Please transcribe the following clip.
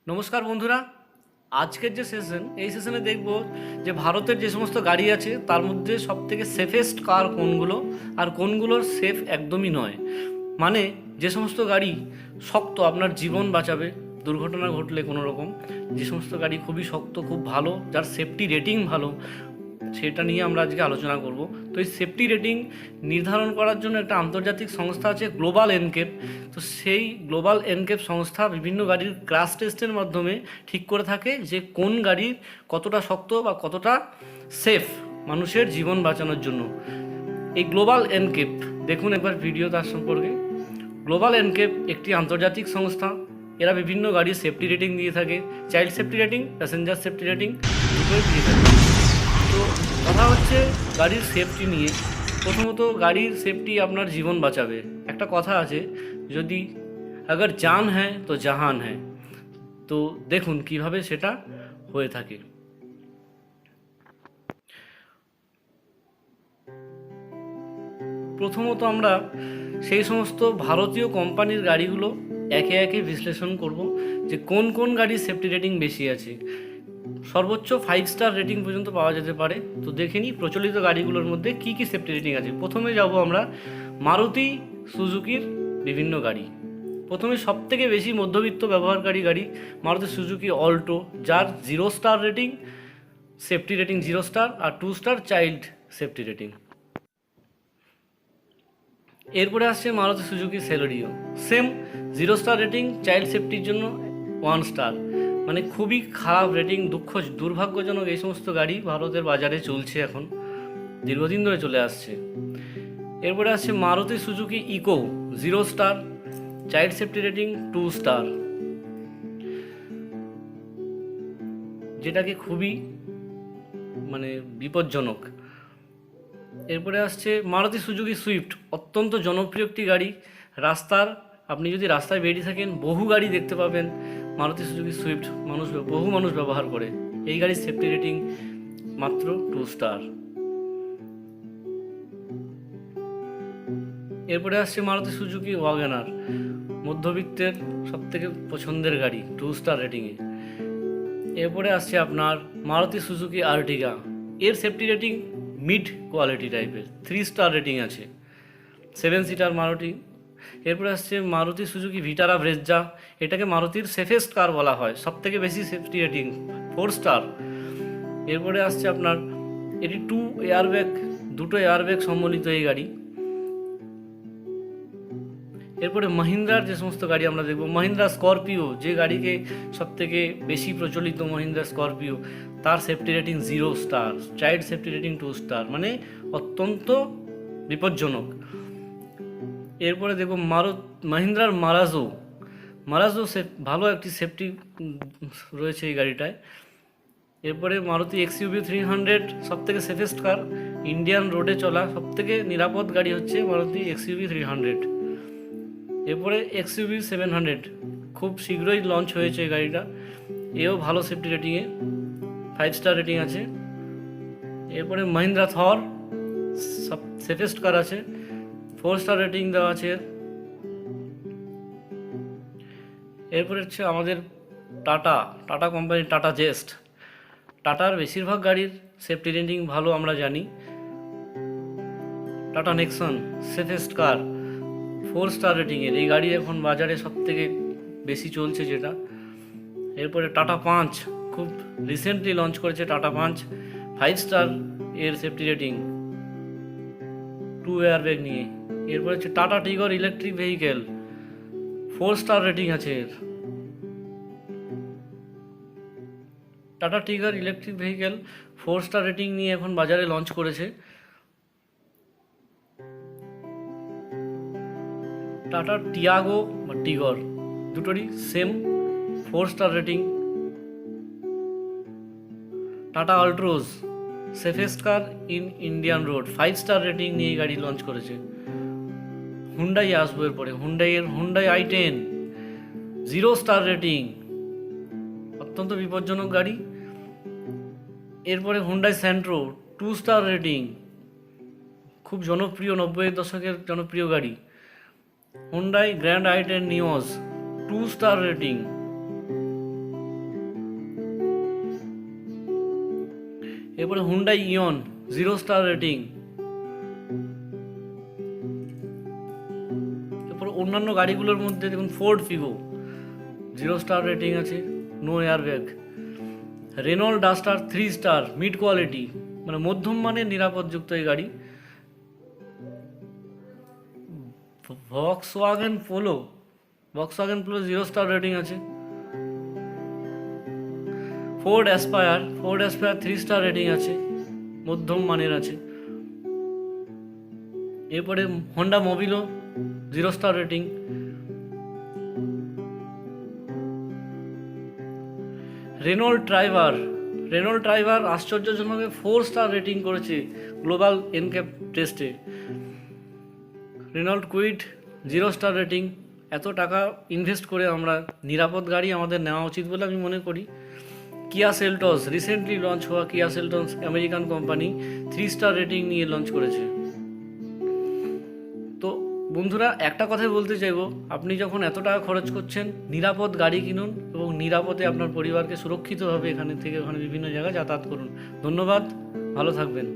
নমস্কার বন্ধুরা, আজকের যে সেশন এই সেশনে দেখব যে ভারতের যে সমস্ত গাড়ি আছে তার মধ্যে সবথেকে সেফেস্ট কার কোনগুলো আর কোনগুলোর সেফ একদমই নয়। মানে যে সমস্ত গাড়ি শক্ত, আপনার জীবন বাঁচাবে দুর্ঘটনা ঘটলে কোনো রকম, যে সমস্ত গাড়ি খুবই শক্ত, খুব ভালো, যার সেফটি রেটিং ভালো, সেটা নিয়ে আমরা আজকে আলোচনা করব। তো এই সেফটি রেটিং নির্ধারণ করার জন্য একটা আন্তর্জাতিক সংস্থা আছে, গ্লোবাল এনকেপ। তো সেই গ্লোবাল এনকেপ সংস্থা বিভিন্ন গাড়ির ক্র্যাশ টেস্টের মাধ্যমে ঠিক করে থাকে যে কোন গাড়ির কতটা শক্ত বা কতটা সেফ মানুষের জীবন বাঁচানোর জন্য। এই গ্লোবাল এনকেপ, দেখুন একবার ভিডিও তার সম্পর্কে। গ্লোবাল এনকেপ একটি আন্তর্জাতিক সংস্থা। এরা বিভিন্ন গাড়ির সেফটি রেটিং দিয়ে থাকে, child safety rating, passenger safety rating দুটোই দিয়ে থাকে। তো কথা হচ্ছে গাড়ির সেফটি নিয়ে। প্রথমত, গাড়ির সেফটি আপনার জীবন বাঁচাবে। একটা কথা আছে, যদি আগর জান হ্যায় তো জাহান হ্যায়। তো দেখুন কিভাবে সেটা হয়ে থাকে। প্রথমত আমরা সেই সমস্ত ভারতীয় কোম্পানির গাড়িগুলো একে একে বিশ্লেষণ করব যে কোন কোন গাড়ির সেফটি রেটিং বেশি আছে। সর্বোচ্চ 5 স্টার রেটিং পর্যন্ত পাওয়া যেতে পারে। তো দেখে নিই প্রচলিত গাড়িগুলোর মধ্যে কী কী সেফটি রেটিং আছে। প্রথমে যাব আমরা মারুতি সুজুকির বিভিন্ন গাড়ি। প্রথমে সবথেকে বেশি মধ্যবিত্ত ব্যবহারকারী গাড়ি মারুতি সুজুকি অল্টো, যার 0 star rating, safety rating 0 star, আর 2 স্টার চাইল্ড সেফটি রেটিং। এরপরে আসছে Maruti Suzuki Celerio, same 0 star rating, child সেফটির জন্য 1 স্টার। মানে খুবই খারাপ রেটিং, দুর্ভাগ্যজনক এই সমস্ত গাড়ি ভারতের বাজারে চলছে এখন, দীর্ঘদিন ধরে চলে আসছে। এরপরে আসছে Maruti Suzuki Eeco, 0 star, child safety rating 2 star, যেটাকে খুবই বিপজ্জনক। এরপরে আসছে মারুতি সুজুকি সুইফট, অত্যন্ত জনপ্রিয় একটি গাড়ি। আপনি যদি রাস্তায় বেরিয়ে থাকেন বহু গাড়ি দেখতে পাবেন মারুতি সুজুকি সুইফট, বহু মানুষ ব্যবহার করে। এই গাড়ির সেফটি রেটিং মাত্র 2 স্টার। এরপরে আসছে মারুতি সুজুকি ওয়াগনার, মধ্যবিত্তের সবথেকে পছন্দের গাড়ি, 2 স্টার রেটিংয়ে। এরপরে আসছে আপনার মারুতি সুজুকি আর্টিগা, এর সেফটি রেটিং মিড কোয়ালিটি টাইপের, 3 স্টার রেটিং আছে, 7 সিটার মারুতি। এরপরে আসছে মারুতি সুজুকি ভিটারা ব্রেজ্জা, এটাকে মারুতির সেফেস্ট কার বলা হয়, সবথেকে বেশি সেফটি রেটিং 4 স্টার। এরপরে আসছে আপনার এটি দুটো এয়ারব্যাগ সম্বলিত এই গাড়ি। এরপরে মাহিন্দ্রার যে সমস্ত গাড়ি আমরা দেখব, মাহিন্দ্রা স্করপিও, যে গাড়িকে সবথেকে বেশি প্রচলিত মাহিন্দ্রা স্করপিও, তার safety rating 0 star, child safety rating 2 star, মানে অত্যন্ত বিপজ্জনক। এরপরে দেখব মাহিন্দ্রার মারাজো ভালো একটি সেফটি রয়েছে এই গাড়িটায়। এরপরে মারুতি এক্সইউভি 300, সবথেকে সেফেস্ট কার, ইন্ডিয়ান রোডে চলা সবথেকে নিরাপদ গাড়ি হচ্ছে মারুতি এক্সইউভি 300। এরপরে এক্সইউভি 700, খুব শীঘ্রই লঞ্চ হয়েছে এই গাড়িটা, এও ভালো সেফটি রেটিংয়ে, 5 স্টার রেটিং আছে। এরপরে মহিন্দ্রা থর, সব সেফেস্ট কার আছে, 4 স্টার রেটিং দেওয়া আছে। এরপরে হচ্ছে আমাদের টাটা কোম্পানির টাটা জেস্ট। টাটার বেশিরভাগ গাড়ির সেফটি রেটিং ভালো আমরা জানি। টাটা নেক্সন, সেফেস্ট কার, 4 স্টার রেটিংয়ের, এই গাড়ি এখন বাজারে সবথেকে বেশি চলছে যেটা। এরপরে টাটা পাঞ্চ, খুব রিসেন্টলি লঞ্চ করেছে টাটা পাঞ্চ, 5 স্টার এর সেফটি রেটিং, 2 এয়ারব্যাগ নিয়ে। এরপরে হচ্ছে tata Tigor electric vehicle, 4 star rating আছে এর। Tata Tigor electric vehicle 4 star rating নিয়ে এখন বাজারে লঞ্চ করেছে। টাটা টিয়াগো বা টিগর, দুটোরই same 4 star rating. Tata Altroz, safest car in Indian road, 5 star rating নিয়ে গাড়ি লঞ্চ করেছে। হুন্ডাই আসবো এরপরে, হুন্ডাই i10, 0 স্টার রেটিং, অত্যন্ত বিপজ্জনক গাড়ি। এরপরে হুন্ডাই স্যান্ট্রো, 2 স্টার রেটিং, খুব জনপ্রিয়, 90-এর দশকের জনপ্রিয় গাড়ি। Hyundai grand i10 Nios, 2 star rating. এরপরে হুন্ডাই ইয়ন 0 স্টার রেটিং। এরপর অন্যান্য গাড়িগুলোর মধ্যে দেখুন ফোর্ড ফিগো 0 স্টার রেটিং আছে, no air bag. Renault Duster 3 star, mid quality, মানে মধ্যম মানের নিরাপদযুক্ত এই গাড়ি। ভক্সওয়াগন পোলো 0 স্টার রেটিং আছে। ফোর্ড অ্যাসপায়ার 3 স্টার রেটিং আছে, মধ্যম মানের আছে। এরপরে Honda Mobilio 0 star rating. Renault driver আশ্চর্যজনকভাবে 4 স্টার রেটিং করেছে গ্লোবাল NCAP টেস্টে। Reynold Kwid 0 star rating. এত টাকা ইনভেস্ট করে আমরা নিরাপদ গাড়ি আমাদের নেওয়া উচিত বলে আমি মনে করি। কিয়া সেলটস, রিসেন্টলি লঞ্চ হওয়া কিয়া Seltos, American company, 3 star rating নিয়ে লঞ্চ করেছে। তো বন্ধুরা, একটা কথাই বলতে চাইবো, আপনি যখন এত টাকা খরচ করছেন, নিরাপদ গাড়ি কিনুন এবং নিরাপদে আপনার পরিবারকে সুরক্ষিতভাবে এখানে থেকে ওখানে বিভিন্ন জায়গায় যাতায়াত করুন। ধন্যবাদ, ভালো থাকবেন।